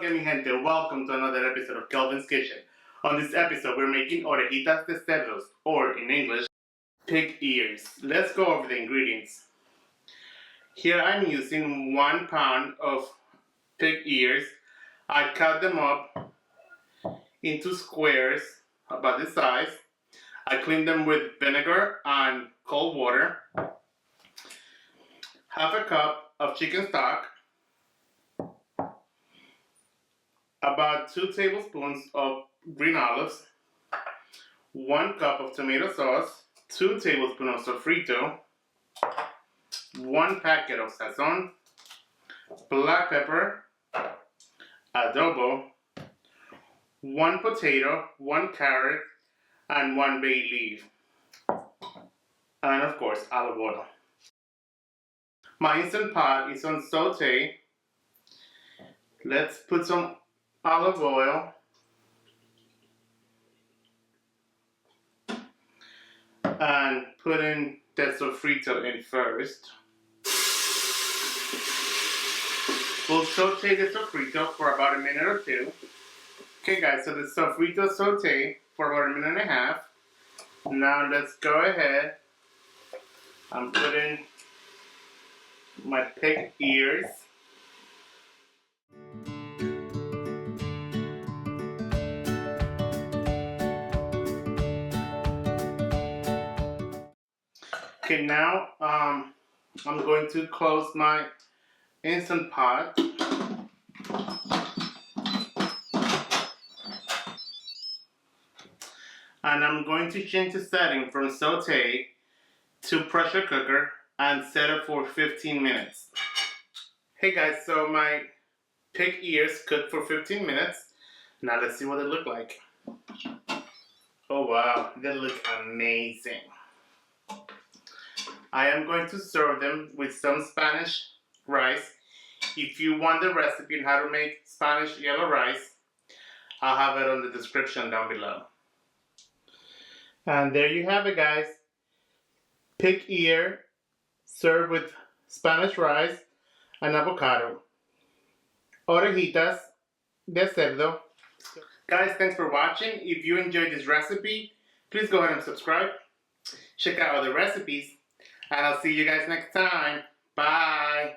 que mi gente, welcome to another episode of Kelvin's Kitchen. On this episode, we're making orejitas de cerdos, or in English, pig ears. Let's go over the ingredients. Here I'm using 1 pound of pig ears. I cut them up into squares about this size. I clean them with vinegar and cold water. Half a cup of chicken stock. About 2 tablespoons of green olives, 1 cup of tomato sauce, 2 tablespoons of sofrito, 1 packet of sazon, black pepper, adobo, 1 potato, 1 carrot, and 1 bay leaf, and of course olive oil. My instant pot is on saute. Let's put some olive oil and put in the sofrito in first. We'll saute the sofrito for about a minute or 2. Okay guys, so the sofrito saute for about a minute and a half. Now let's go ahead and put in my pig ears. Okay, now I'm going to close my instant pot. And I'm going to change the setting from saute to pressure cooker and set it for 15 minutes. Hey guys, so my pig ears cooked for 15 minutes. Now let's see what they look like. Oh wow, they look amazing. I am going to serve them with some Spanish rice. If you want the recipe on how to make Spanish yellow rice, I'll have it on the description down below. And there you have it guys. Pig ear served with Spanish rice and avocado. Orejitas de cerdo. Guys, thanks for watching. If you enjoyed this recipe, please go ahead and subscribe. Check out other recipes. And I'll see you guys next time. Bye.